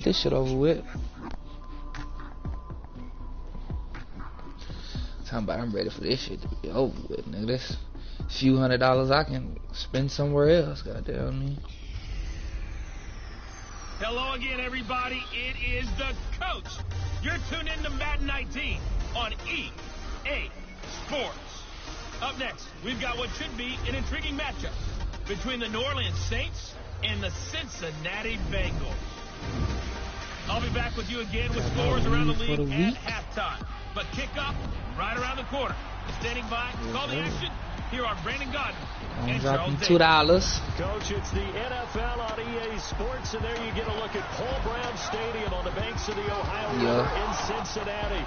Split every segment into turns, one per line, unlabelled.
this shit over with. Talking about I'm ready for this shit to be over with, nigga. This few $100s I can spend somewhere else, goddamn me.
Hello again, everybody. It is the coach. You're tuned in to Madden 19 on EA Sports. Up next, we've got what should be an intriguing matchup between the New Orleans Saints and the Cincinnati Bengals. I'll be back with you again with scores around the league at halftime. But kickoff right around the corner. Standing by, call the action. Here are Brandon Gaudin and Charles
$2.
Coach, it's the NFL on EA Sports, and there you get a look at Paul Brown Stadium on the banks of the Ohio River in Cincinnati.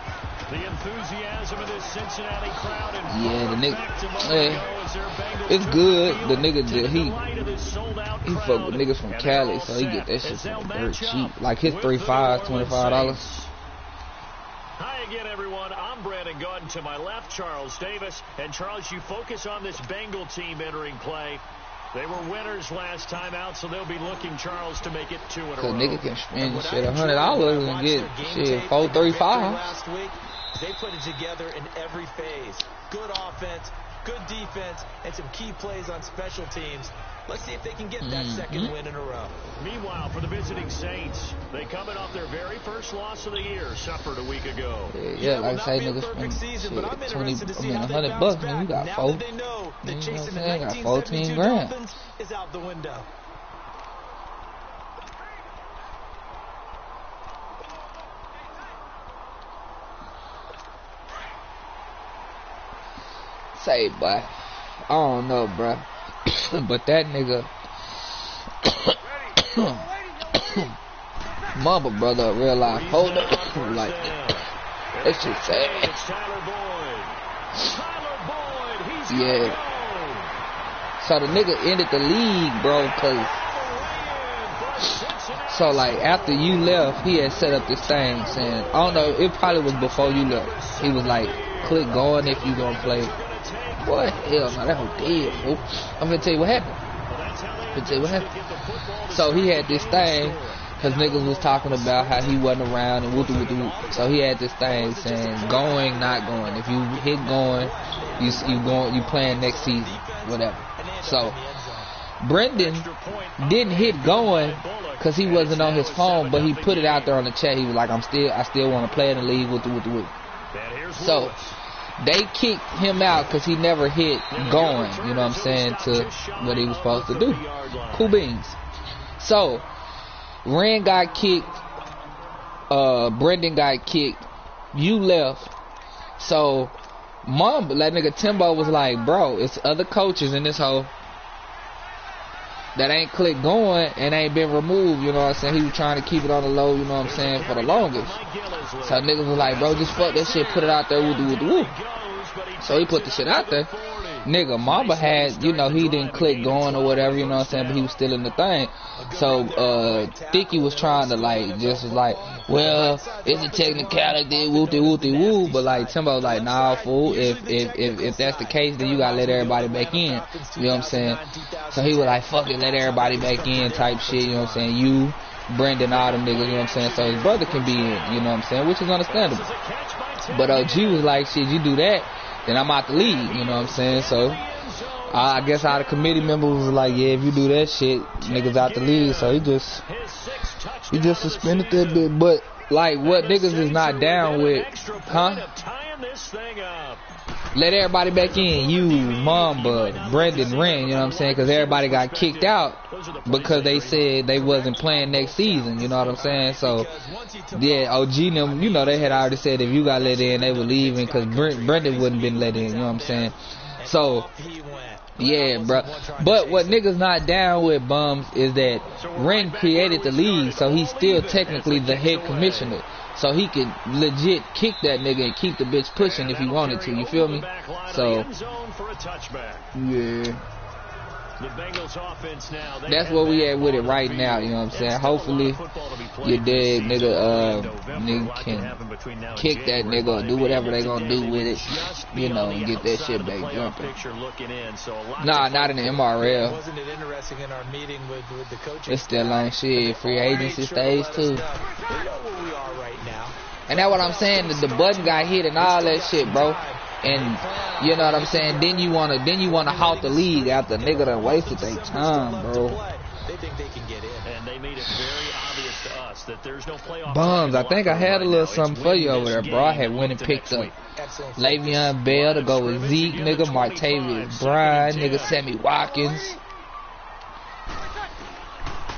The enthusiasm of this Cincinnati crowd. And
the nigga, it's good. The nigga, he fuck with niggas from Cali, so he get that shit very cheap. Like his $25.
Hi again, everyone. I'm Brandon Gaudin. To my left, Charles Davis. And Charles, you focus on this Bengal team entering play. They were winners last time out, so they'll be looking, Charles, to make it 2 in a row.
So nigga can spend shit $100 and get shit $435.
Last week, they put it together in every phase. Good offense, good defense, and some key plays on special teams. Let's see if they can get that second win in a row.
Meanwhile, for the visiting Saints, they coming off their very first loss of the year, suffered a week ago.
Yeah, like I say, niggas spend shit, $100, man, you got four. You know what I'm saying? Got 14 grand.
Is out the window.
Say, boy, I don't know, bruh. But that nigga Mamba brother real life. Hold up. Like that shit sad. Yeah. So the nigga ended the league, bro, cause so like after you left, he had set up this thing saying, I don't know, it probably was before you left. He was like, click going if you gonna play. Boy, hell no, that whole dead, bro. I'm gonna tell you what happened. So he had this thing, cause niggas was talking about how he wasn't around and whoop. So he had this thing saying, going, not going. If you hit going, you playing next season, whatever. So Brendan didn't hit going cause he wasn't on his phone, but he put it out there on the chat. He was like, I still want to play in the league, whoop. So they kicked him out because he never hit going, you know what I'm saying, to what he was supposed to do. Cool beans. So, Ren got kicked, Brendan got kicked, you left. So, Mamba, that nigga Timbo was like, bro, it's other coaches in this hole that ain't clicked going and ain't been removed, you know what I'm saying. He was trying to keep it on the low, you know what I'm saying, for the longest. So niggas was like, bro, just fuck that shit, put it out there, woo. So he put the shit out there. Nigga, Mamba had, you know, he didn't click going or whatever, you know what I'm saying, but he was still in the thing. So, Thicky was trying to, like, just like, well, it's a technicality, woo, but, like, Timbo was like, nah, fool, if that's the case, then you gotta let everybody back in, you know what I'm saying? So he was like, fuck it, let everybody back in type shit, you know what I'm saying? You, Brendan, all them niggas, you know what I'm saying? So his brother can be in, you know what I'm saying? Which is understandable. But OG was like, shit, you do that, then I'm out the league, you know what I'm saying? So I guess all the committee members was like, yeah, if you do that shit, niggas out the league. So he just suspended that bit. But like, what niggas is not down with, let everybody back in. You, Mamba, Brendan, Ren, you know what I'm saying? Because everybody got kicked out because they said they wasn't playing next season, you know what I'm saying? So, yeah, OG them, you know, they had already said if you got let in, they were leaving because Brendan wouldn't been let in, you know what I'm saying? So, yeah, bro. But what niggas not down with, bums, is that Ren created the league, so he's still technically the head commissioner. So he could legit kick that nigga and keep the bitch pushing if he wanted to, you feel me? So, yeah. That's where we at with it right now, you know what I'm saying? Hopefully, your dead nigga can kick that nigga or do whatever they gonna do with it, you know, and get that shit back jumping. Nah, not in the MRL.
Wasn't it interesting in our meeting with the coaches?
It's still on shit, free agency stage too. And that's what I'm saying. The button got hit and all that shit, bro. And you know what I'm saying. Then you wanna halt the league after nigga done wasted their time, bro.
They think they can get in.
And they made it very obvious to us that there's no playoff.
Bums, I think I had a little something for you over there, bro. I had went and picked up Le'Veon Bell to go with Zeke, nigga, Martavis Bryant, nigga, Sammy Watkins.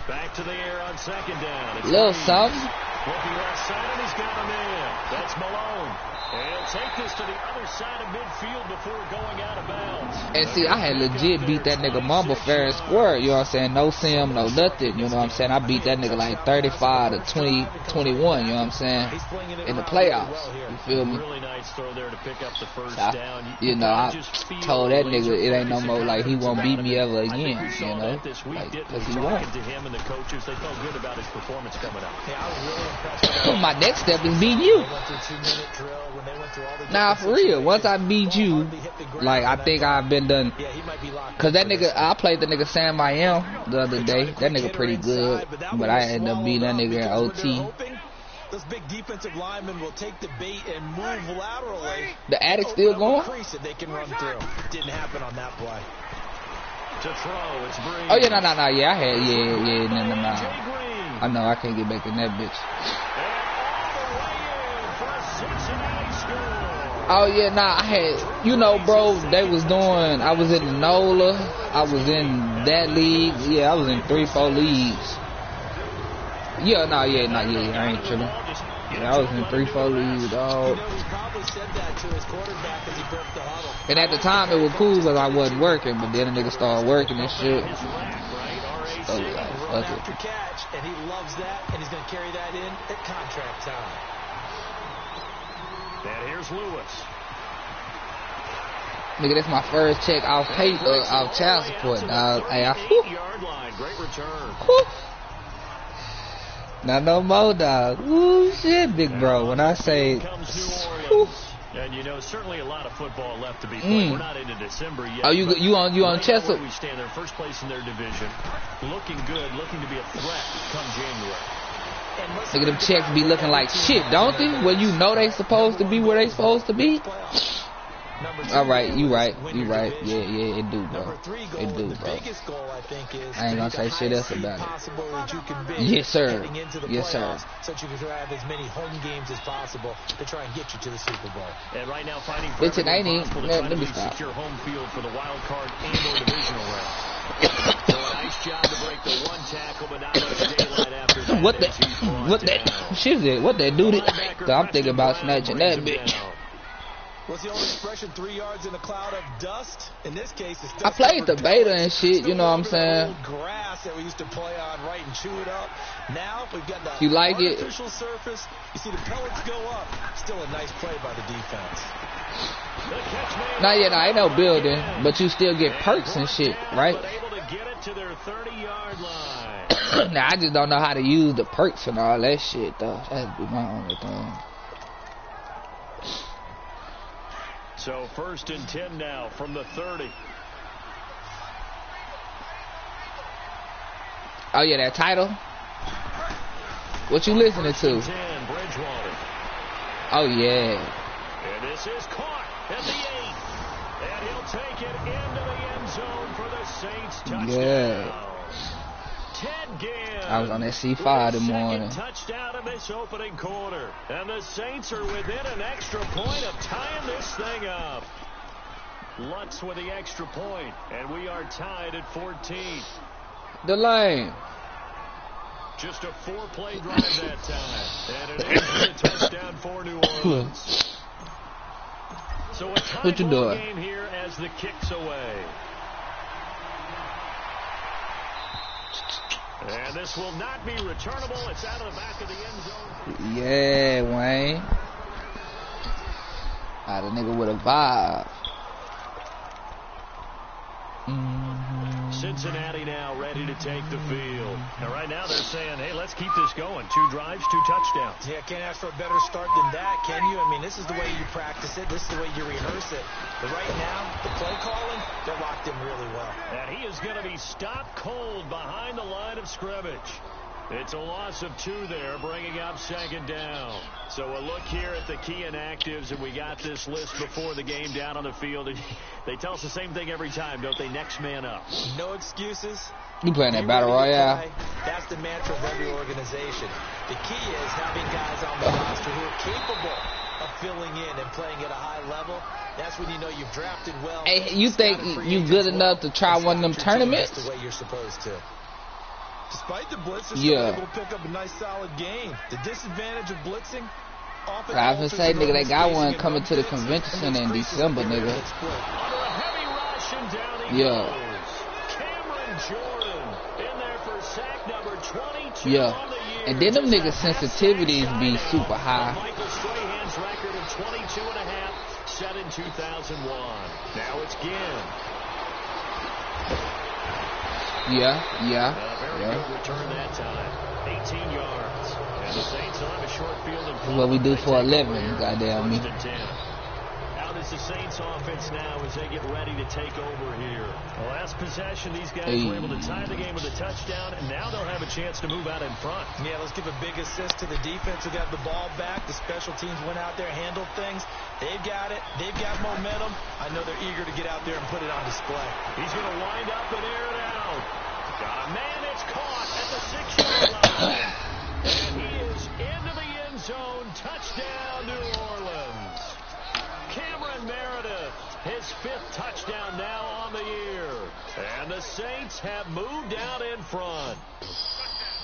Back to the air on second down.
Little something.
Looking left side, and he's got him in. That's Malone. And he'll take this to the other side of midfield before going out of bounds.
And see, I had legit beat that nigga Mumble fair and square, you know what I'm saying? No sim, no nothing, you know what I'm saying? I beat that nigga like 35 to 20, 21, you know what I'm saying? In the playoffs, you feel me?
Really nice throw there to pick up the first down.
You know, I told that nigga it ain't no more like he won't beat me ever again, you know? Like, because he won't.
To him and the coaches, they felt good about his performance coming up.
My next step is beating you. Nah, for real. Once I beat you, like, I think I've been done. Cause that nigga, I played the nigga Sam I Am the other day. That nigga pretty good, but I ended up beating that nigga in OT.
Those big defensive linemen will take the bait and move laterally.
The addict still going?
They can run through. Didn't happen on that play.
To throw, it's Green.
Oh yeah, no. Yeah, I had no. I know I can't get back in that bitch. Oh yeah, nah, I had, you know, bro, they was doing, I was in the NOLA, I was in that league, yeah, I was in 3-4 leagues. Yeah, I ain't tripping. Yeah, I was in 3-4 leagues, dog. And at the time it was cool because I wasn't working, but then the nigga started working and shit. So like, fuck it.
And he loves that, and he's gonna carry that in at contract time.
And here's Lewis.
Nigga, that's my first check off off child support, dog. Hey,
Yard line, great return.
Not no more, dog. Woo, shit, big bro. When I say,
and you know, certainly a lot of football left to be played. We're not into December yet.
Oh, you on Chester?
We stand there, first place in their division, looking good, looking to be a threat come January.
Nigga, them checks be looking like shit, don't they? Well, you know they supposed to be where they supposed to be. All right, you right. Yeah, it do, bro. It do, bro. I ain't gonna say shit else about it. Yes, sir. Yes, sir.
So you can have as many home games as possible to try and get you to the Super Bowl.
And right now, fighting for
let me stop.
Secure home field for the wild card and/or divisional round. So a nice job to break the one tackle, but not much daylight after that.
What that dude? I'm thinking about snatching that bitch.
What's the old expression? 3 yards in a cloud of dust. In this case, it's dust.
I played the beta and shit. You know what I'm saying?
Grass that we used to play on, right, and chew it up. Now we've got the
you like
artificial surface. You see the pellets go up. Still a nice play by the defense.
Nah, ain't no building, but you still get perks and shit, right?
Able to get it to their 30-yard line.
Now I just don't know how to use the perks and all that shit, though. That'd be my only thing.
So 1st and 10 now from the 30.
Oh yeah, that title. What you listening to?
10, Bridgewater.
Oh yeah.
And this is caught at the 8. And he'll take it into the end zone for the Saints touchdown.
Yeah.
Ted Ginn.
I was on that C5 this morning.
Touchdown in this opening quarter. And the Saints are within an extra point of tying this thing up. Lutz with the extra point, and we are tied at 14.
The lane.
Just a 4-play drive that time. And an extra touchdown for New Orleans. So a tie ball game here as the kick's away. And this will not be returnable. It's out of the back of the end zone.
Yeah, Wayne. The nigga with a vibe.
Cincinnati now ready to take the field. And right now they're saying, hey, let's keep this going. 2 drives, 2 touchdowns.
Yeah, can't ask for a better start than that, can you? I mean, this is the way you practice it. This is the way you rehearse it. But right now, the play calling, they're locked in really well.
And he is going to be stopped cold behind the line of scrimmage. It's a loss of 2 there, bringing up 2nd down. So a look here at the key inactives, and we got this list before the game down on the field. And they tell us the same thing every time, don't they? Next man up.
No excuses.
You playing that Battle Royale?
That's the mantra of every organization. The key is having guys on the roster who are capable of filling in and playing at a high level. That's when you know you've drafted well.
Hey, you think you good enough to try one of them tournaments?
The way you're supposed to.
Despite the blitz, they're still able to pick up a nice solid game. The disadvantage of blitzing.
I was gonna say, nigga, they got one coming to the convention center in December, nigga. Yeah.
Cameron Jordan in there for sack number 22.
Yeah. And then them niggas' sensitivities be super high.
Michael Strahan's record of 22.5 set in 2001. Now it's Ginn. Very good return that time. 18 yards. And the Saints on a short field in front.
What we do for a living, goddamn me.
Out is the Saints offense now as they get ready to take over here. The last possession, these guys were able to tie the game with a touchdown, and now they'll have a chance to move out in front.
Yeah, let's give a big assist to the defense who got the ball back. The special teams went out there, handled things. They've got it. They've got momentum. I know they're eager to get out there and put it on display.
He's going to wind up and air it out. Man, it's caught at the 6-yard line. And he is into the end zone. Touchdown, New Orleans. Cameron Meredith, his 5th touchdown now on the year. And the Saints have moved out in front.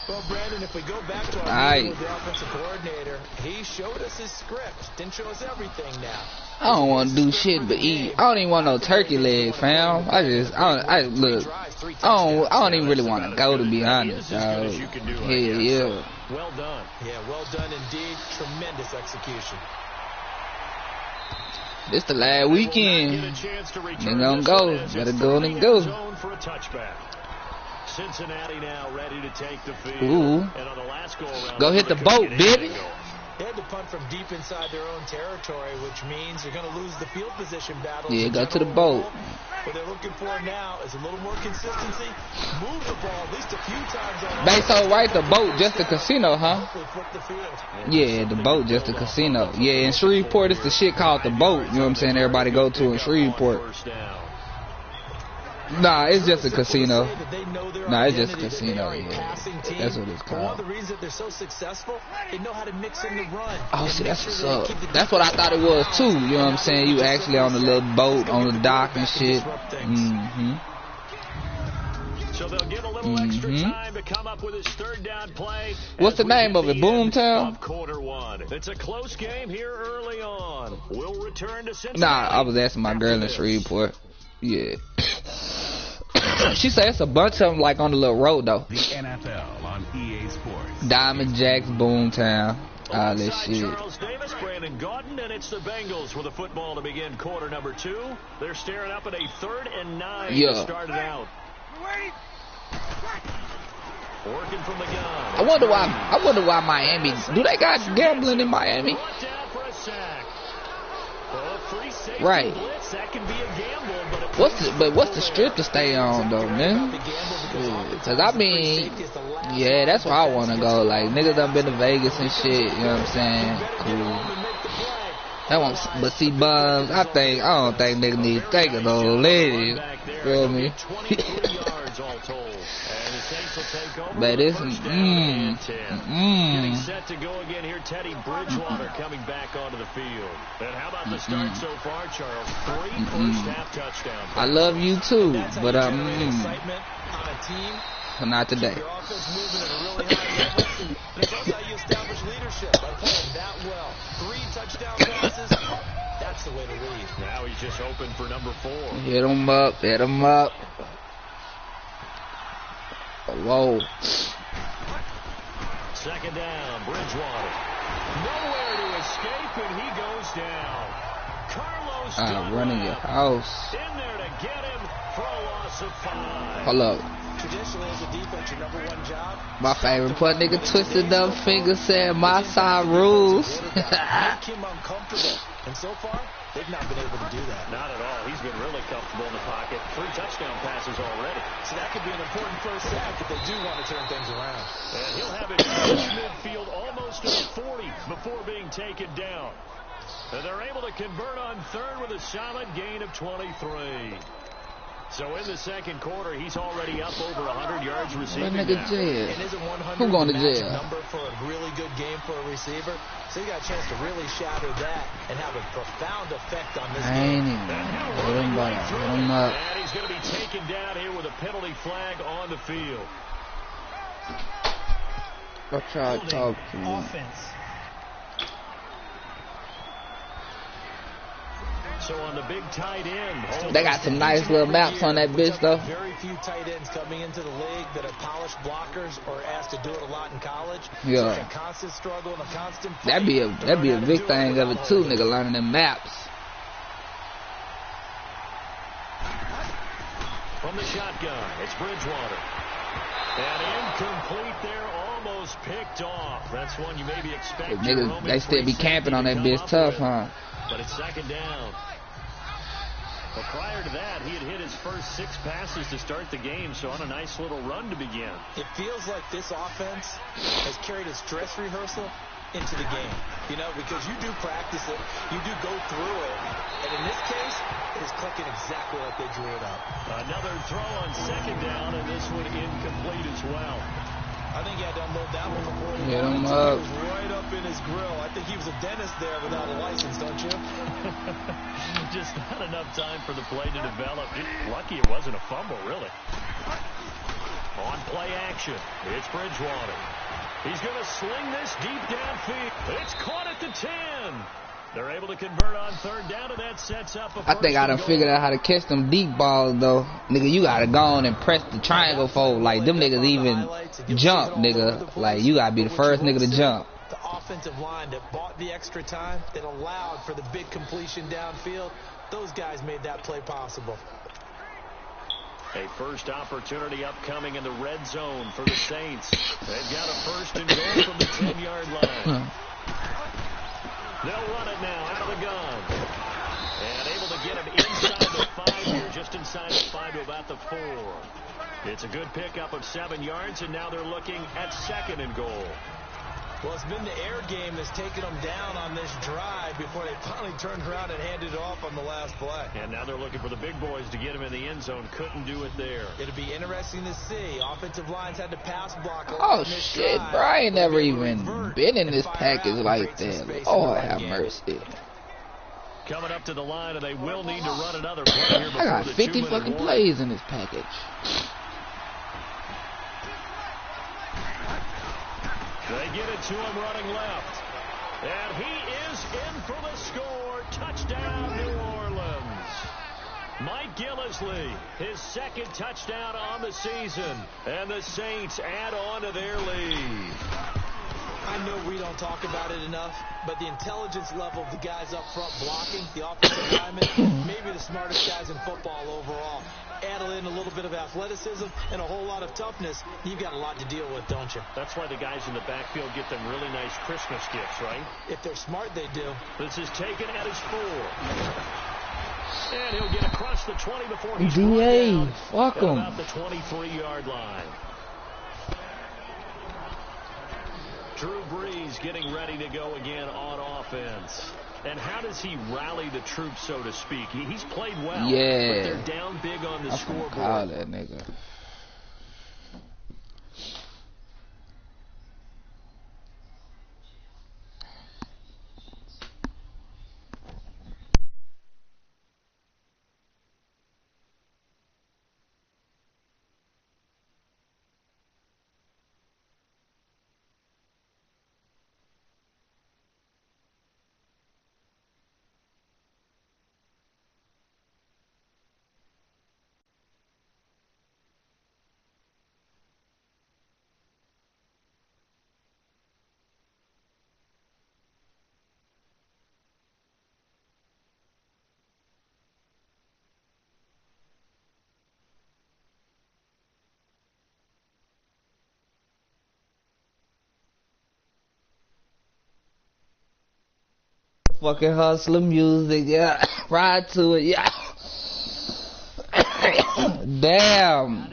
Well, Brandon, if we go back to our meeting with the offensive coordinator, he showed us his script. Didn't show us everything now.
I don't want to do shit but eat. I don't even want no turkey leg, fam. Look, I don't even really want to go, to be honest, dog. Yeah.
Well done.
Yeah, well done indeed. Tremendous execution.
This the last weekend. They gonna go. Better go and go.
Cincinnati now ready to take the field.
Ooh.
And on the last go-around,
go hit the boat, baby.
They had to punt from deep inside their own territory, which means they're going to lose the field position battle.
Yeah, go to the boat.
What they're looking for now is a little more consistency. Move the ball at least a few times.
They so right, the boat just a casino, huh? Yeah, the boat just a casino. Yeah, in Shreveport, it's the shit called the boat. You know what I'm saying? Everybody go to in Shreveport. Nah, it's just a casino. Nah, it's just a casino. Yeah, that's what it's called.
One of the reasons that they're so successful, they know how to mix in the run.
Oh, see, that's what's up. That's what I thought it was too. You know what I'm saying? You actually on the little boat on the dock and shit.
So they'll get a little extra time to come up with his 3rd down play.
What's the name of it? Boomtown?
Quarter 1. It's a close game here early on. We'll return to Cincinnati.
Nah, I was asking my girl in Shreveport. Yeah. She said it's a bunch of them like on the little road though.
The NFL on EA Sports.
Diamond Jacks, Boomtown, all that shit.
Charles Davis, Brandon Gaudin, and it's the Bengals with the football to begin quarter number 2. They're staring up at a 3rd and 9 to start it out. Working from the gun.
I wonder why Miami. Do they got gambling in Miami? Right. What's the strip to stay on though, man? Cause I mean, yeah, that's where I wanna go. Like niggas done been to Vegas and shit. You know what I'm saying? Cool. That one, but see, bums. I don't think niggas need to take it though, ladies. Feel me? But it's
Getting set to go again here. Teddy Bridgewater coming back onto the field. And how about the start so far, Charles? 3 first-half touchdowns.
I love you too, but
excitement on a team.
Not today.
Your offense moving at a really high level. And it's also how you establish leadership by playing that well. 3 touchdown passes. That's the way to lead.
Now he's just hoping for number 4.
Hit him up. Hit him up. Whoa.
2nd down, Bridgewater. Nowhere to escape, and he goes down. Carlos
running your house.
In there to get him for a loss of 5.
Hold up.
Traditionally, as a defense, your number 1 job.
My favorite part, nigga twisted up finger said my side rules.
Make him uncomfortable. And so far, They've not been able to do that.
Not at all. He's been really comfortable in the pocket. 3 touchdown passes already.
So that could be an important first sack if they do want to turn things around.
And he'll have it push midfield almost to the 40 before being taken down. And they're able to convert on third with a solid gain of 23. So in the second quarter, he's already up over 100 yards receiving now.
Jail.
And isn't 100
Who going to jail?
number for a really good game for a receiver? So you got a chance to really shatter that and have a profound effect on this game.
And he's going to be taken down here with a penalty flag on the field.
I'll try to talk to you.
Offense.
So on the big tight end,
They got some nice little maps on that bitch though.
Very few tight ends coming into the league that are polished blockers or asked to do it a lot in college.
Yeah.
So it's a constant struggle and a constant fight.
That'd be a big thing of it too, nigga, learning them maps.
From the shotgun, it's Bridgewater. And incomplete there, almost picked off. That's one you maybe expect.
Niggas, they still be camping on that bitch tough, huh?
But it's second down. But prior to that, he had hit his first 6 passes to start the game, so on a nice little run to begin.
It feels like this offense has carried a stress rehearsal into the game, you know, because you do practice it, you do go through it, and in this case, it is clicking exactly like they drew it up.
Another throw on second down, and this one incomplete as well.
I think he had to unload that one before he
Hit him
It
up.
was right up in his grill. I think he was a dentist there without a license, don't you?
Just not enough time for the play to develop. Lucky it wasn't a fumble, really. On play action, it's Bridgewater. He's going to sling this deep downfield. It's caught at the 10. They're able to convert on third down, and that sets up a
I think I done figured out how to catch them deep balls though. Nigga, you gotta go on and press the triangle fold. Like them niggas even jump, nigga. Like you gotta be the first nigga to jump.
The offensive line that bought the extra time, that allowed for the big completion downfield, those guys made that play possible.
A first opportunity upcoming in the red zone for the Saints. They've got a first and goal from the 10-yard line. They'll run it now out of the gun. And able to get him inside the 5 here, just inside the 5 to about the 4. It's a good pickup of 7 yards, and now they're looking at second and goal.
Well, it's been the air game that's taken them down on this drive before they finally turned around and handed it off on the last play.
And now they're looking for the big boys to get him in the end zone. Couldn't do it there.
It'll be interesting to see. Offensive lines had to pass block.
Oh shit, bro, I ain't never even been in this package like that. Oh, have mercy.
Coming up to the line, and they will need to run another play here.
I got 50 fucking plays in this package.
They get it to him running left. And he is in for the score. Touchdown, New Orleans. Mike Gillislee, his second touchdown on the season. And the Saints add on to their lead.
I know we don't talk about it enough, but the intelligence level of the guys up front blocking, the offensive linemen, maybe the smartest guys in football overall. Add in a little bit of athleticism and a whole lot of toughness, you've got a lot to deal with, don't you?
That's why the guys in the backfield get them really nice Christmas gifts, right?
If they're smart, they do.
This is taken at his 4. And he'll get across the 20 before he's
DA,
down
fuck
at
him.
about the 23-yard line. Drew Brees getting ready to go again on offense. And how does he rally the troops, so to speak? He's played well,
yeah,
but they're down big on the scoreboard.
Call that nigga. Motherfucking hustler music, yeah. Ride to it, yeah. Damn.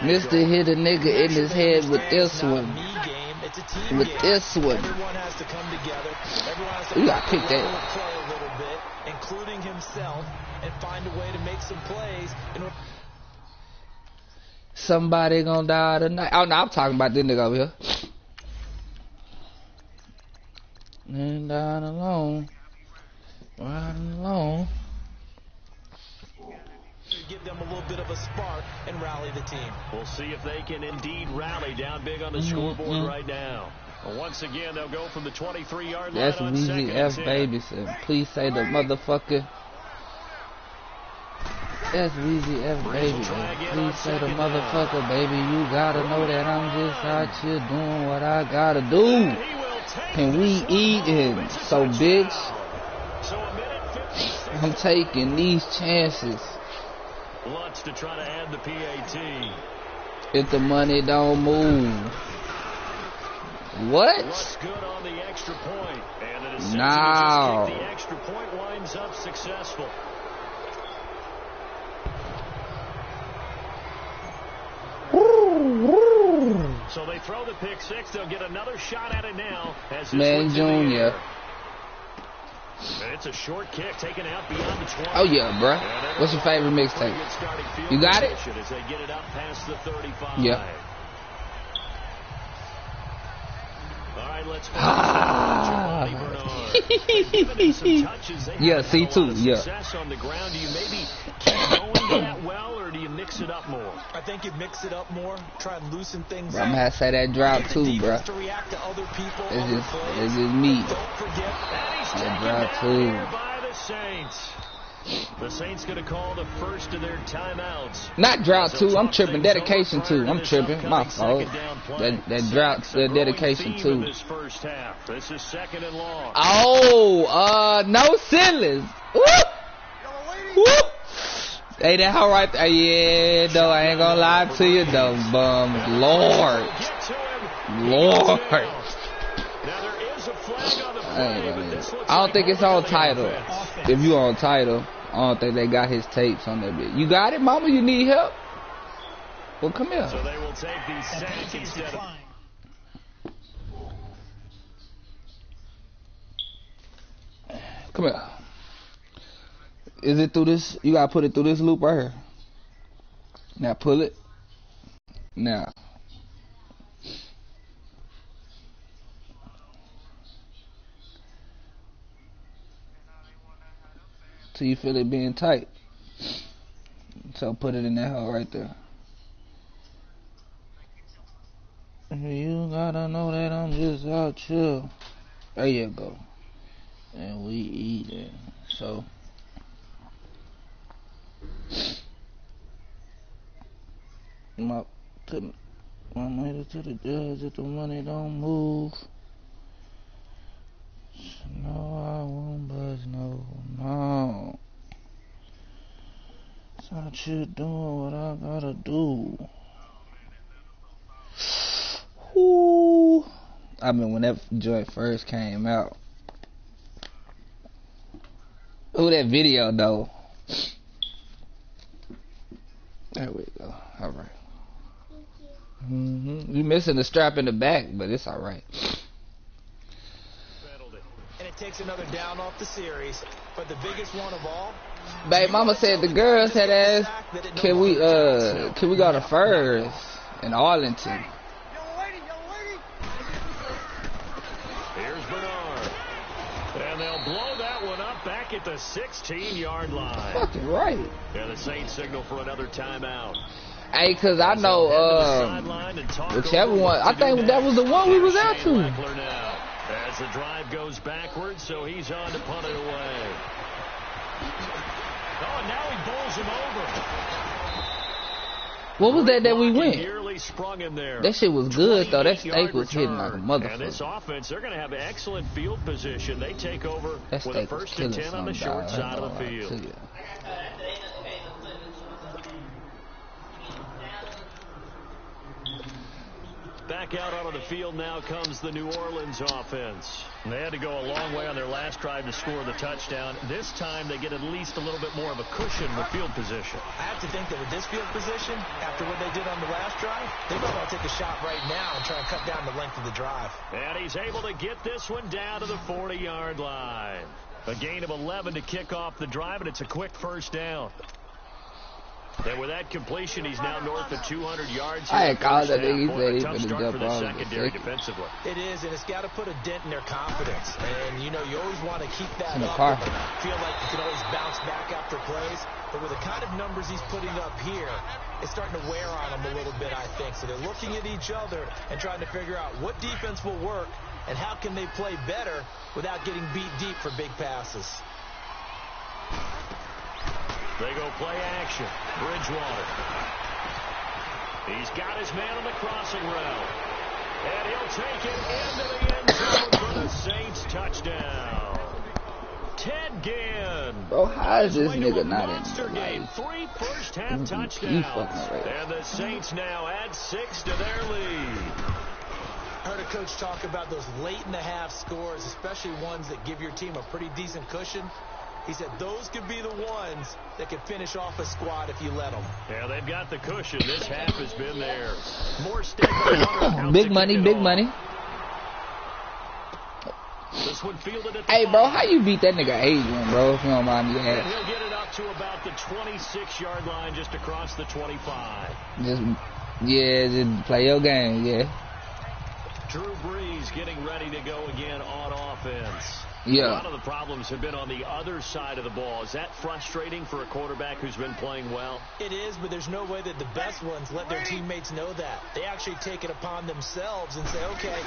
Mr. hit a nigga in his head with this one. With this one. You gotta pick that.
Including himself, and find a way to make some plays.
Somebody gonna die tonight. Oh no, I'm talking about this nigga over here. And down alone. Riding alone.
Give them a little bit of a spark and rally the team.
We'll see if they can indeed rally down big on the scoreboard right now. Well, once again, they'll go from the 23-yard line.
That's
on
Weezy F baby. So please say the motherfucker. That's Weezy F baby. Please say the motherfucker, baby. You gotta know that I'm just out here doing what I gotta do. And we eating. So bitch, I'm taking these chances.
Lutz to try to add the PAT.
If the money don't move. What?
Lutz good on the extra point. And it is
no.
The extra point winds up successful. So they throw the pick six. They'll get another shot at it now. As
Man Jr.
And it's a short kick taken out beyond the 20.
Oh yeah, bruh. What's your favorite mixtape? You got it?
As they get it up past the 35.
Yeah.
All right, let's
yeah, C2, yeah.
On the ground. Do you maybe keep going that well, or do you mix it up more?
I think you mix it up more, try and loosen things
up. I'm gonna have to say that drop too, bro. It's just me. That drop too.
By the Saints. The Saints going to call the first of their timeouts.
Not drought too. I'm tripping. Dedication too. I'm tripping. My fault. That drought. The dedication too.
This first half. This is second and long.
Oh, no ceilings. Whoop. Whoop. Hey, that how right there. Yeah, though. I ain't gonna lie to you, though, bum. Lord.
Now there is a flag on the play, but this looks
I don't think it's on title. If you on title, I don't think they got his tapes on that bit. You got it, mama? You need help? Well, come here.
So they will take the sack instead of...
Come here. Is it through this? You gotta put it through this loop right here. Now pull it. Now. Till you feel it being tight. So put it in that hole right there. You gotta know that I'm just out chill. There you go. And we eating. So my made it to the judge if the money don't move. No, I won't budge, no. It's not you doing what I gotta do. Ooh. I mean, when that joint first came out. Ooh, that video, though. There we go. All right. You missing the strap in the back, but it's all right.
And it takes another down off the series, but the biggest one of all.
Babe, mama said the girls had asked, can we go to Furs in Arlington?
Here's Bernard, and they'll blow that one up back at the 16-yard line.
Fucking right.
And the Saints signal for another timeout.
Hey, cause I know whichever one. I think that was the one we was out to.
As the drive goes backwards, so he's on to punt it away. Oh, and now he bowls him over.
What was that we went?
Sprung in there.
That shit was good, though. That steak was hitting like a motherfucker.
And this offense, they're going to have excellent field position. They take over
with
a first and 10 on the short side of the field. Back out onto the field now comes the New Orleans offense. And they had to go a long way on their last drive to score the touchdown. This time they get at least a little bit more of a cushion with field position.
I have to think that with this field position, after what they did on the last drive, they're going to take a shot right now and try and cut down the length of the drive.
And he's able to get this one down to the 40-yard line. A gain of 11 to kick off the drive, and it's a quick first down. And with that completion, he's now north of 200 yards.
I had called that
nigga.
He said he
tough
finna
start
jump
for the
off
secondary defensively.
It is, and it's got to put a dent in their confidence. And, you know, you always want to keep that
in the
up.
car.
Feel like you can always bounce back after plays. But with the kind of numbers he's putting up here, it's starting to wear on them a little bit, I think. So they're looking at each other and trying to figure out what defense will work and how can they play better without getting beat deep for big passes.
They go play action. Bridgewater. He's got his man on the crossing route. And he'll take it into the end zone for the Saints touchdown. Ted Ginn.
Bro, how is this nigga not in the
game? 3 first-half touchdowns. And the Saints now add 6 to their lead.
Heard a coach talk about those late-in-the-half scores, especially ones that give your team a pretty decent cushion. He said those could be the ones that could finish off a squad if you let them.
Yeah, they've got the cushion. This half has been there. More stable.
Big money, big money.
This one fielded at
hey, bro, how you beat that nigga Adrian, bro, if you don't mind me asking?
He'll get it up to about the 26-yard line just across the 25.
Just play your game, yeah.
Drew Brees getting ready to go again on offense.
Yeah.
A lot of the problems have been on the other side of the ball. Is that frustrating for a quarterback who's been playing well?
It is, but there's no way that the best ones let their teammates know that. They actually take it upon themselves and say, okay,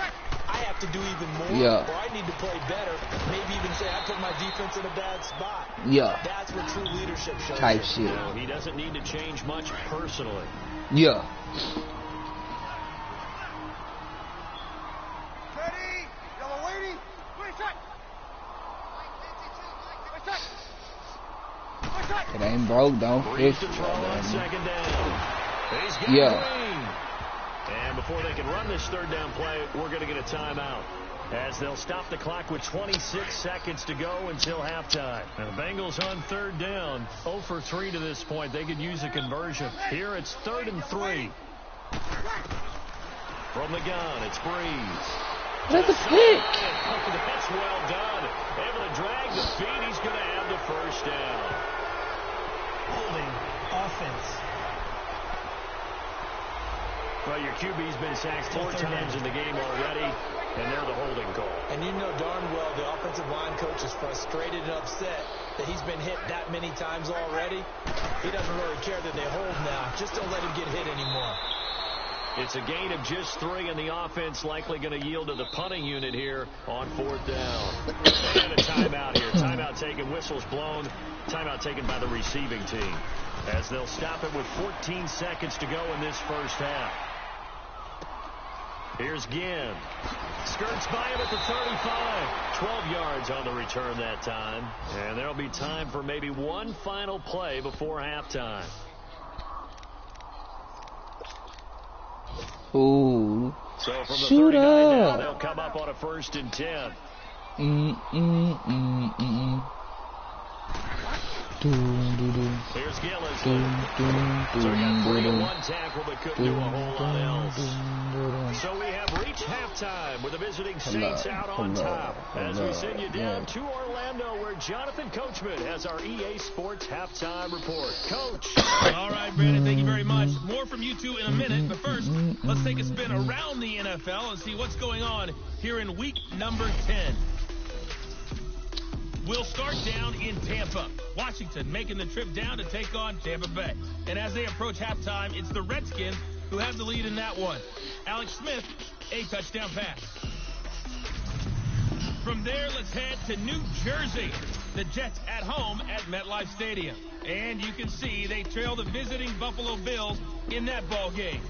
I have to do even more, or I need to play better. Maybe even say, I put my defense in a bad spot.
Yeah.
That's what true leadership shows.
Type shit.
No, he doesn't need to change much personally.
Yeah. It ain't broke, don't fix it.
Yeah. And before they can run this third down play, we're going to get a timeout, as they'll stop the clock with 26 seconds to go until halftime. And the Bengals on third down, 0 for 3 to this point. They could use a conversion. Here it's 3rd and 3. From the gun, it's Brees.
That's a pick.
That's well done. Able to drag the feet. He's going to have the first down.
Holding offense.
Well, your QB's been sacked 4 times in the game already, and they're the holding call.
And you know darn well the offensive line coach is frustrated and upset that he's been hit that many times already. He doesn't really care that they hold now. Just don't let him get hit anymore.
It's a gain of just 3, and the offense likely going to yield to the punting unit here on 4th down. And a timeout here. Timeout taken, whistles blown. Timeout taken by the receiving team, as they'll stop it with 14 seconds to go in this first half. Here's Ginn. Skirts by him at the 35. 12 yards on the return that time. And there'll be time for maybe one final play before halftime.
Ooh.
So from the
Shoot
39
up.
now, they'll come up on a 1st and 10. Here's Gillis. So we got 3 in 1 tackle, but couldn't do a whole lot else. So we have reached halftime with the visiting Saints out on top, as we send you down to Orlando, where Jonathan Coachman has our EA Sports halftime report. Coach.
All right, Brandon, thank you very much. More from you two in a minute, but first, let's take a spin around the NFL and see what's going on here in week number 10. We'll start down in Tampa. Washington making the trip down to take on Tampa Bay. And as they approach halftime, it's the Redskins who have the lead in that one. Alex Smith, a touchdown pass. From there, let's head to New Jersey. The Jets at home at MetLife Stadium. And you can see they trail the visiting Buffalo Bills in that ball game.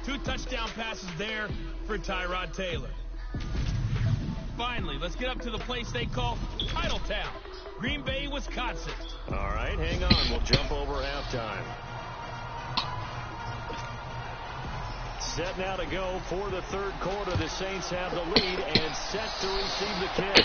2 touchdown passes there for Tyrod Taylor. Finally, let's get up to the place they call Titletown, Green Bay, Wisconsin.
All right, hang on. We'll jump over halftime. Set now to go for the third quarter. The Saints have the lead and set to receive the kick.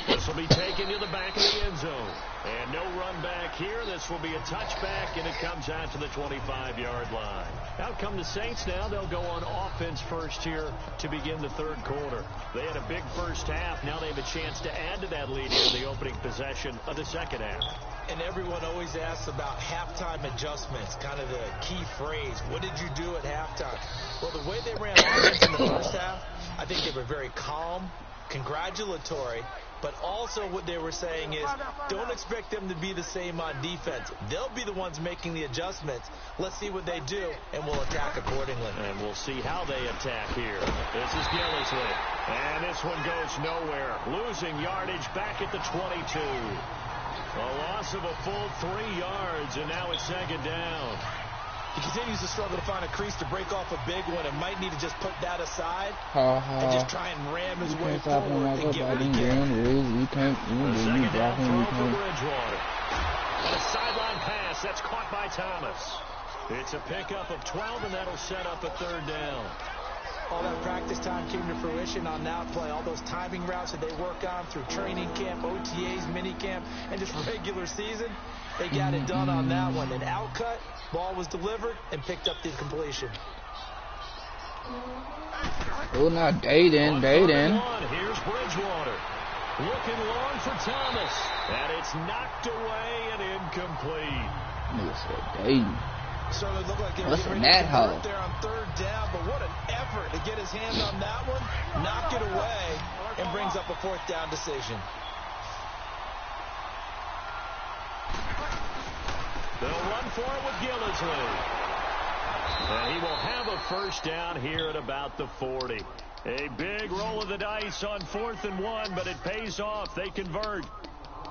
This will be taken to the back of the end zone. And no run back here. This will be a touchback, and it comes out to the 25-yard line. Out come the Saints now. They'll go on offense first here to begin the third quarter. They had a big first half. Now they have a chance to add to that lead here in the opening possession of the second half.
And everyone always asks about halftime adjustments, kind of the key phrase. What did you do at halftime? Well, the way they ran offense in the first half, I think they were very calm, congratulatory, but also what they were saying is don't expect them to be the same on defense. They'll be the ones making the adjustments. Let's see what they do, and we'll attack accordingly.
And we'll see how they attack here. This is Gillislee. And this one goes nowhere. Losing yardage back at the 22. A loss of a full 3 yards, and now it's second down.
He continues to struggle to find a crease to break off a big one and might need to just put that aside and just try and ram his way forward and get what he can.
Second down throw for Bridgewater. And a sideline pass. That's caught by Thomas. It's a pickup of 12, and that'll set up a third down.
All that practice time came to fruition on that play. All those timing routes that they work on through training camp, OTAs, mini camp, and just regular season, they got it done on that one. An outcut, ball was delivered, and picked up the completion.
Oh, now Dayton.
Here's Bridgewater. Looking long for Thomas. And it's knocked away and incomplete.
Nigga said Dayton.
Started to look like
what's in that hole?
There on third down, but what an effort to get his hands on that one, knock it away, and brings up a fourth down decision.
They'll run for it with Gillislee. And he will have a first down here at about the 40. A big roll of the dice on 4th and 1, but it pays off. They convert.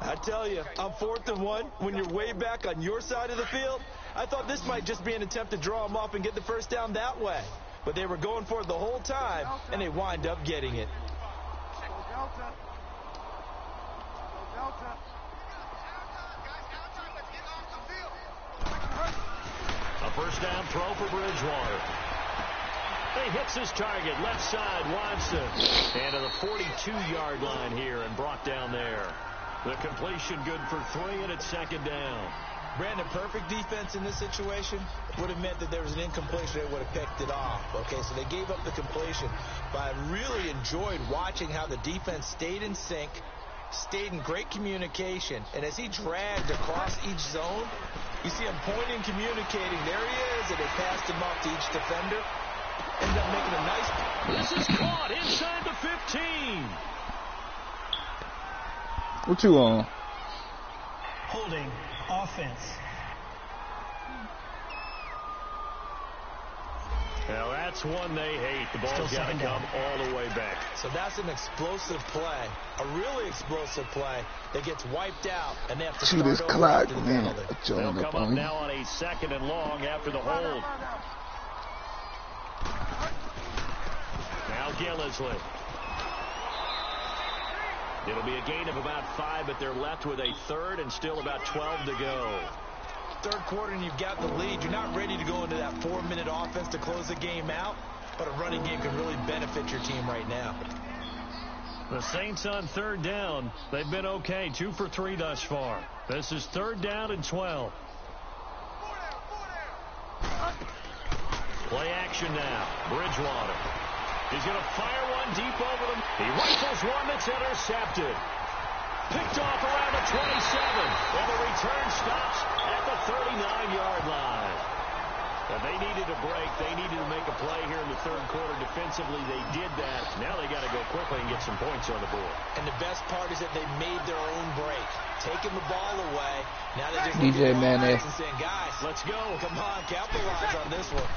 I tell you, on 4th and 1, when you're way back on your side of the field, I thought this might just be an attempt to draw them off and get the first down that way. But they were going for it the whole time, and they wind up getting it.
A first down throw for Bridgewater. He hits his target, left side, Watson. And to the 42-yard line here and brought down there. The completion good for 3, and it's second down.
Brandon, perfect defense in this situation would have meant that there was an incompletion. They would have picked it off. Okay, so they gave up the completion. But I really enjoyed watching how the defense stayed in sync, stayed in great communication. And as he dragged across each zone, you see him pointing, communicating. There he is, and they passed him off to each defender. Ended up making a nice...
This is caught inside the 15.
What you on?
Holding offense.
Now that's one they hate. The ball's got to come all the way back.
So that's an explosive play, a really explosive play that gets wiped out, and they have to start
this
over
clock,
after the
man.
penalty.
They'll come up now on a 2nd and long after the hold. Now Gillislee. It'll be a gain of about 5, but they're left with a third and still about 12 to go.
Third quarter and you've got the lead. You're not ready to go into that 4-minute offense to close the game out, but a running game can really benefit your team right now.
The Saints on third down. They've been okay, 2 for 3 thus far. This is 3rd down and 12. Play action now. Bridgewater. He's going to fire one deep over them. He rifles one that's intercepted. Picked off around the 27. And the return stops at the 39-yard line. And they needed a break. They needed to make a play here in the third quarter. Defensively, they did that. Now they got to go quickly and get some points on the board.
And the best part is that they made their own break. Taking the ball away. Now they just
DJ Manning
and saying, guys,
let's go.
Come on, capitalize on this one.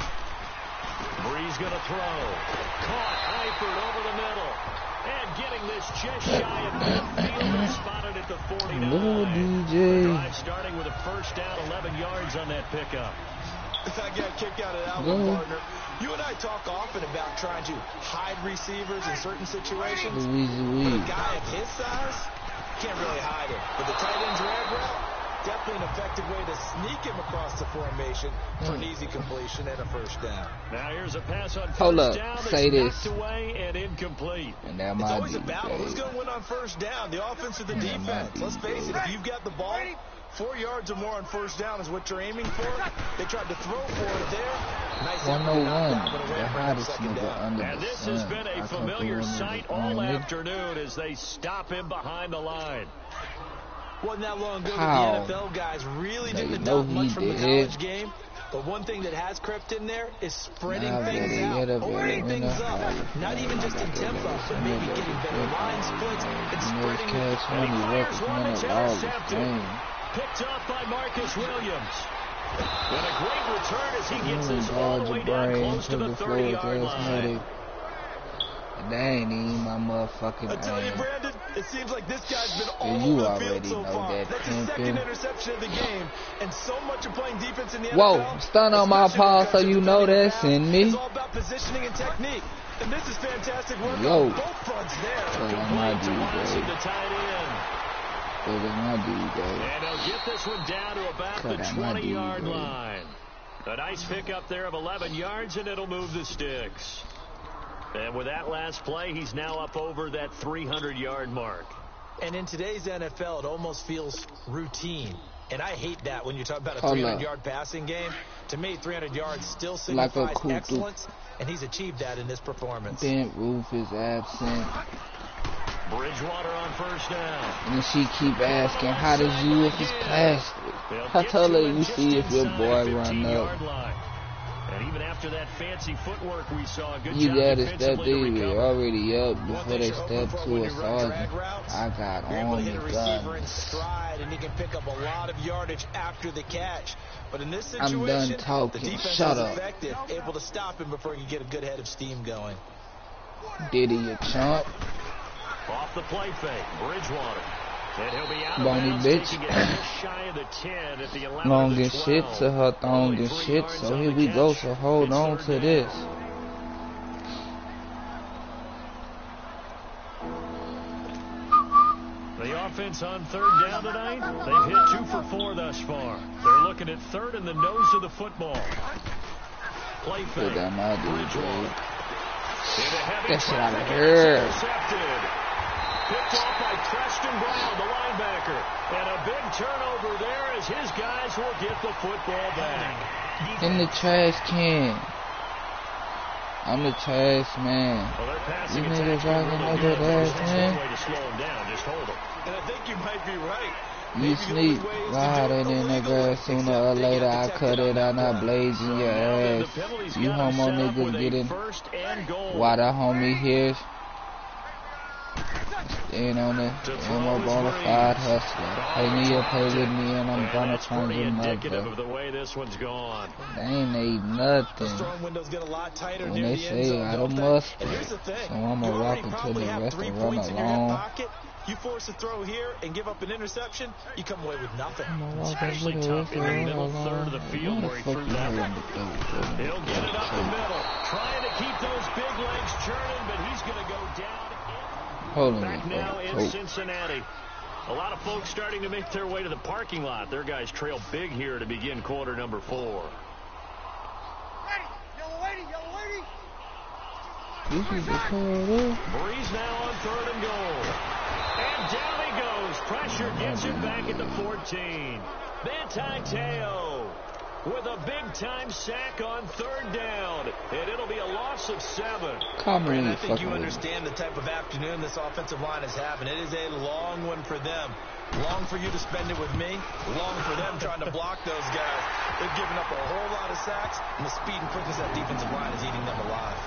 Breeze going to throw. Caught Eifert over the middle. And getting this just shy of midfield and spotted at the 49.
Little DJ.
Drive starting with a first down, 11 yards on that pickup.
I got a kick out of that one, partner. You and I talk often about trying to hide receivers in certain situations. But a guy of his size can't really hide it. But the tight end drag route, Definitely an effective way to sneak him across the formation for an easy completion and a first down.
Now here's a pass on
Hold
first
up,
down.
say this.
Away and incomplete.
And that
It's
might
always
be
a battle. Who's going to win on first down? The offense or the defense? Let's face it, if you've got the ball, 4 yards or more on first down is what you're aiming for. They tried to throw for it there. Nice
101, the hottest nigga under
and
the
this
sun.
has been a familiar sight all afternoon as they stop him behind the line.
Wasn't that long ago
How?
that the NFL guys really didn't
know
adopt much
he
from the
did.
college game. But one thing that has crept in there is spreading things out, opening things up. Not even just in tempo, but maybe getting better line splits and spreading it.
And he fires one that's intercepted. Picked off by Marcus Williams. And a great return as he gets this all the way down close to the 30-yard line.
That ain't even my motherfucking
I tell you,
aim.
Brandon, it seems like this guy's been all
You
over the
already
field so
know
far.
that,
That's his
pimpin'.
second interception of the game, and so much of playing defense in the
Whoa,
NFL.
stun on my
especially
paw
when it
so
comes to
you know
defending
that's
the
in
pass,
me.
It's all about positioning and technique, and this is fantastic work
Yo.
on both fronts there.
So I'm not dude,
Watson,
babe.
the tight end.
So that's my dude, babe.
And he'll get this one down to about
Cut
the
out my
20-yard
dude, babe.
line. A nice pickup there of 11 yards, and it'll move the sticks. And with that last play, he's now up over that 300-yard mark.
And in today's NFL, it almost feels routine. And I hate that when you talk about a
Hold
300-yard passing game. To me, 300 yards still
Like a
signifies
cool
excellence, and he's achieved that in this performance.
Bent roof is absent.
Bridgewater on first down.
And she keep asking, how does you if it's plastic? I told her, you see if your boy run up.
And even after that fancy footwork we saw, good
You
job
gotta step
defensively to
in. We're
recover.
already up before they step to a sergeant. I got
You're able to
on
hit
the
a receiver in
gun.
stride, and he can pick up a lot of yardage after the catch. But in this
I'm
situation,
done talking.
the defense
Shut
was
up.
effective, able to stop him before he could get a good head of steam going.
Diddy, you chump.
Off the play fake, Bridgewater. And he'll be out of
Bony
bounds,
bitch.
taking it just shy of the 10 at the 11
Long
to
and
12.
shit to her thong
Only
and
3
shit.
yards
So
on
here
the
we go.
catch.
So hold
It's
on
third
to
down.
this.
The offense on third down tonight, they've hit 2 for 4 thus far. They're looking at third in the nose of the football. Play
Put
fake.
that my dude,
Bridgewater.
babe.
Into heavy
That shit out of
traffic,
here.
and it's intercepted. Picked off by Preston Brown, the linebacker. And a big turnover there as his guys will get the football back.
In the trash can. I'm the trash man.
Well, their passing
You
attack's
niggas
been
rocking
really
like
good.
that
There's
ass,
one
man.
way to slow them down. Just hold them.
And I think you might be right.
You sneak, ride it in the grass, sooner or later I cut it and I blaze in your ass. You homo niggas get in. Why the homie here? Stand on it, I'm a bona fide hustler. Pay me or pay with me and I'm gonna find
pretty
your
indicative
mother.
of the way this one's gone.
They ain't ate nothing.
Strong windows get a lot tighter
When
near
they
the end
say
zone,
I
don't
don't
they?
must,
And here's the thing.
so I'ma
You
walk
already
into
probably
the
have
rest
3
and run
points in your hip
along.
pocket. You force a throw here and give up an interception, you come away with nothing.
I'ma walk
Especially
into the
tough in the
rest
middle
and run
third of the
along.
field
What
where he
the fuck
threw
you
that
doing?
one. He'll get it up the middle, trying to keep those big legs churning, but he's going to go down.
Hold on,
Back now in
oh.
Cincinnati. A lot of folks starting to make their way to the parking lot. Their guys trail big here to begin quarter number 4.
This is the corner.
Breeze now on 3rd and goal. And down he goes. Pressure gets him back at the 14. Manti Te'o with a big-time sack on 3rd down. And it'll be a loss of 7.
Come
And I
on,
think you
fucking
understand the type of afternoon this offensive line is having. It is a long one for them. Long for you to spend it with me. Long for them trying to block those guys. They've given up a whole lot of sacks, and the speed and quickness of that defensive line is eating them alive.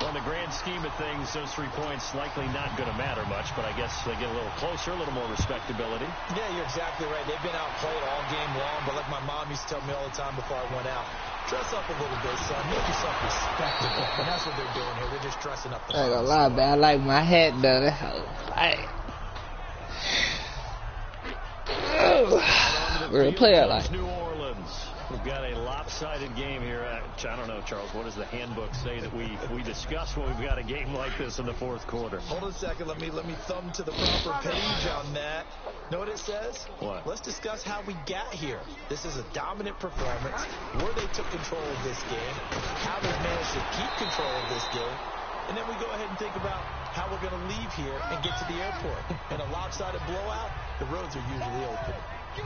On the grand scheme of things, those 3 points likely not going to matter much, but I guess they get a little closer, a little more respectability.
Yeah, you're exactly right. They've been outplayed all game long, but like my mom used to tell me all the time before I went out, dress up a little bit, son. Make yourself respectable. And that's what they're doing here. They're just dressing up the
I ain't gonna lie, man. I like my hat done. We're gonna play it like.
New Orleans. We've got a lot lopsided game here. I don't know, Charles. What does the handbook say that we discuss when we've got a game like this in the fourth quarter?
Hold on a second. Let me thumb to the proper page on that. Know what it says?
What?
Let's discuss how we got here. This is a dominant performance, where they took control of this game, how they managed to keep control of this game, and then we go ahead and think about how we're going to leave here and get to the airport. In a lopsided blowout, the roads are usually open.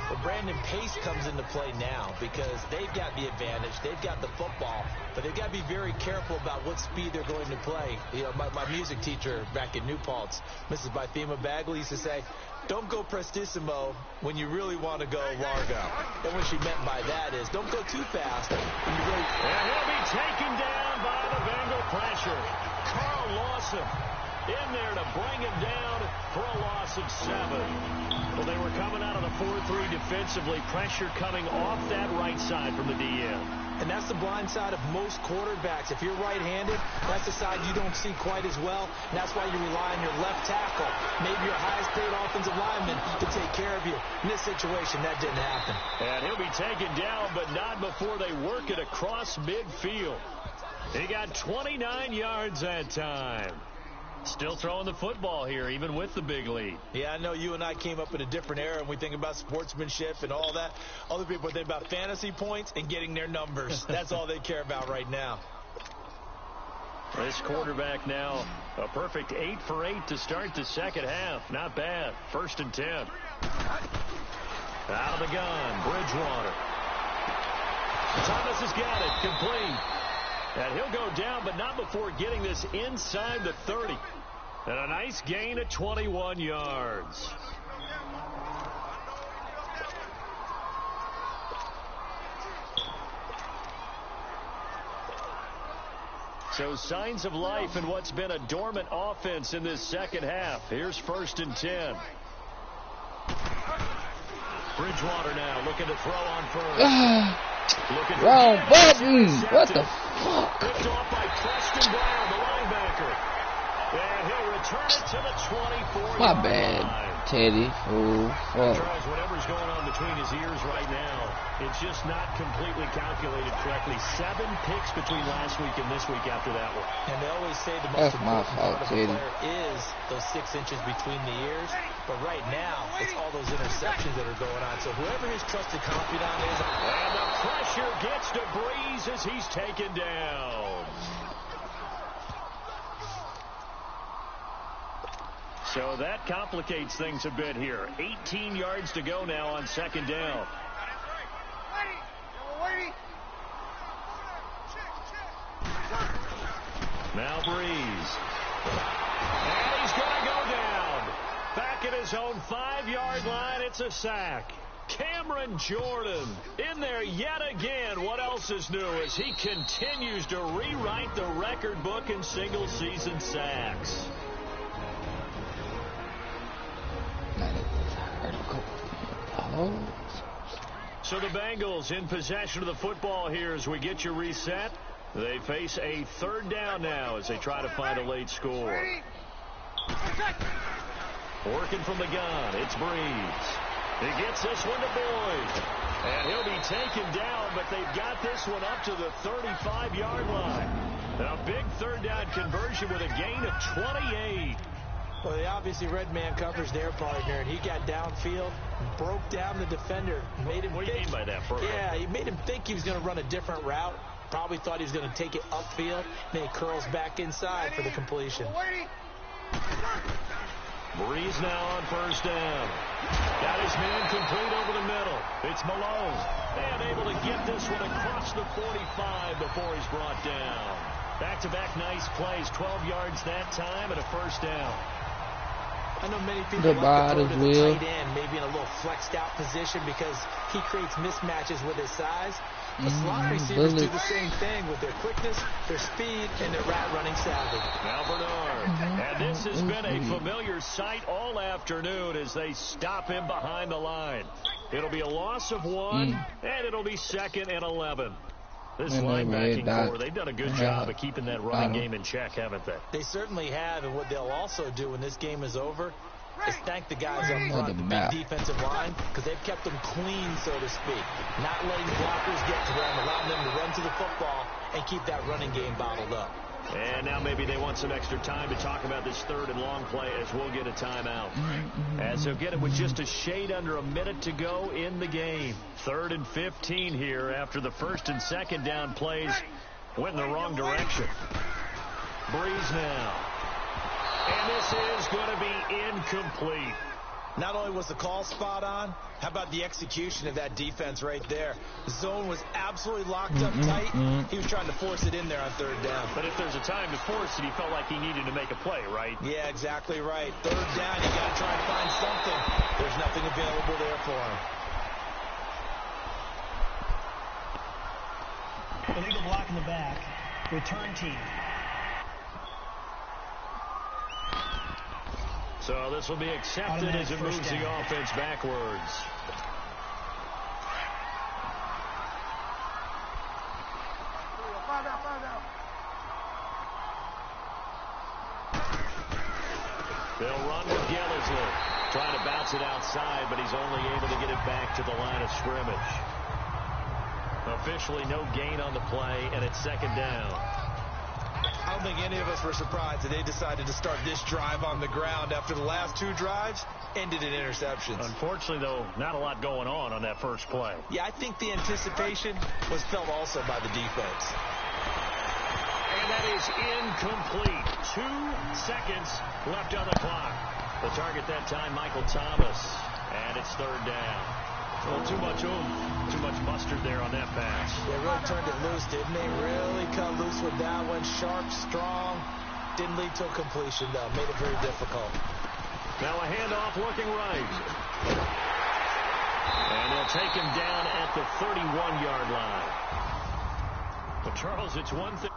But Brandon Pace comes into play now because they've got the advantage. They've got the football, but they've got to be very careful about what speed they're going to play. You know, my music teacher back in New Paltz, Mrs. Bythema Bagley, used to say, don't go prestissimo when you really want to go largo. And what she meant by that is don't go too fast when you really...
And he'll be taken down by the Bengal pressure. Carl Lawson in there to bring him down for a loss of 7. Well, they were coming out of the 4-3 defensively. Pressure coming off that right side from the DN.
And that's the blind side of most quarterbacks. If you're right-handed, that's the side you don't see quite as well. And that's why you rely on your left tackle, maybe your highest-paid offensive lineman, to take care of you. In this situation, that didn't happen.
And he'll be taken down, but not before they work it across midfield. He got 29 yards that time. Still throwing the football here, even with the big lead.
Yeah, I know you and I came up in a different era, and we think about sportsmanship and all that. Other people think about fantasy points and getting their numbers. That's all they care about right now.
This quarterback now, a perfect 8 for 8 to start the second half. Not bad. 1st and 10. Out of the gun, Bridgewater. Thomas has got it, complete. And he'll go down, but not before getting this inside the 30. And a nice gain of 21 yards. So signs of life in what's been a dormant offense in this second half. Here's 1st and 10. Bridgewater now looking to throw on first.
Wrong button. What the fuck?
Picked off by Preston Brown, the linebacker. And he'll return it to the 24.
My bad, Teddy. Oh, fuck.
Charles, whatever's going on between his ears right now, it's just not completely calculated correctly. 7 picks between last week and this week after that one.
And they always say the most important part of a
Teddy.
player is those 6 inches between the ears. But right now, it's all those interceptions that are going on. So whoever his trusted confidant is.
And the pressure gets to Breeze as he's taken down. So that complicates things a bit here. 18 yards to go now on 2nd down. Now Breeze. And he's going to go down. Back at his own 5-yard line, it's a sack. Cameron Jordan in there yet again. What else is new as he continues to rewrite the record book in single-season sacks. So the Bengals in possession of the football here as we get you reset. They face a 3rd down now as they try to find a late score. Working from the gun, it's Breeze. He gets this one to Boyd. And he'll be taken down, but they've got this one up to the 35-yard line. A big 3rd down conversion with a gain of 28.
Well, they obviously red man covers their partner, and he got downfield, broke down the defender, made him
What do you mean by that, Burrow?
Yeah, he made him think he was going to run a different route. Probably thought he was going to take it upfield. Then he curls back inside for the completion.
Breeze now on 1st down. Got his man complete over the middle. It's Malone. And able to get this one across the 45 before he's brought down. Back-to-back nice plays. 12 yards that time and a 1st down.
I know many people like to throw to the tight end, maybe in a little flexed out position because he creates mismatches with his size. The slot receivers do the same thing with their quickness, their speed, and their route running savvy.
Now Bernard. And this has been a familiar sight all afternoon as they stop him behind the line. It'll be a loss of 1, and it'll be 2nd and 11. This linebacking core, they've done a good job of keeping that running game in check, haven't they?
They certainly have, and what they'll also do when this game is over is thank the guys up front, the big defensive line, because they've kept them clean, so to speak. Not letting blockers get to them, allowing them to run to the football and keep that running game bottled up.
And now maybe they want some extra time to talk about this 3rd and long play as we'll get a timeout. As they'll get it with just a shade under a minute to go in the game. 3rd and 15 here after the 1st and 2nd down plays went in the wrong direction. Breeze now. And this is going to be incomplete.
Not only was the call spot on, how about the execution of that defense right there? The zone was absolutely locked up tight. He was trying to force it in there on 3rd down.
But if there's a time to force it, he felt like he needed to make a play, right?
Yeah, exactly right. 3rd down, you got to try and find something. There's nothing available there for him.
Illegal block in the back. Return team.
So this will be accepted as it moves the offense backwards. They'll run with Gillislee. Trying to bounce it outside, but he's only able to get it back to the line of scrimmage. Officially no gain on the play, and it's 2nd down.
I don't think any of us were surprised that they decided to start this drive on the ground after the last 2 drives ended in interceptions.
Unfortunately, though, not a lot going on that first play.
Yeah, I think the anticipation was felt also by the defense.
And that is incomplete. 2 seconds left on the clock. The target that time, Michael Thomas. And it's 3rd down. Well, too much oomph, too much mustard there on that pass.
They really turned it loose, didn't they? Really cut loose with that one. Sharp, strong. Didn't lead to a completion, though. Made it very difficult.
Now a handoff looking right. And they'll take him down at the 31-yard line. But, Charles, it's one thing.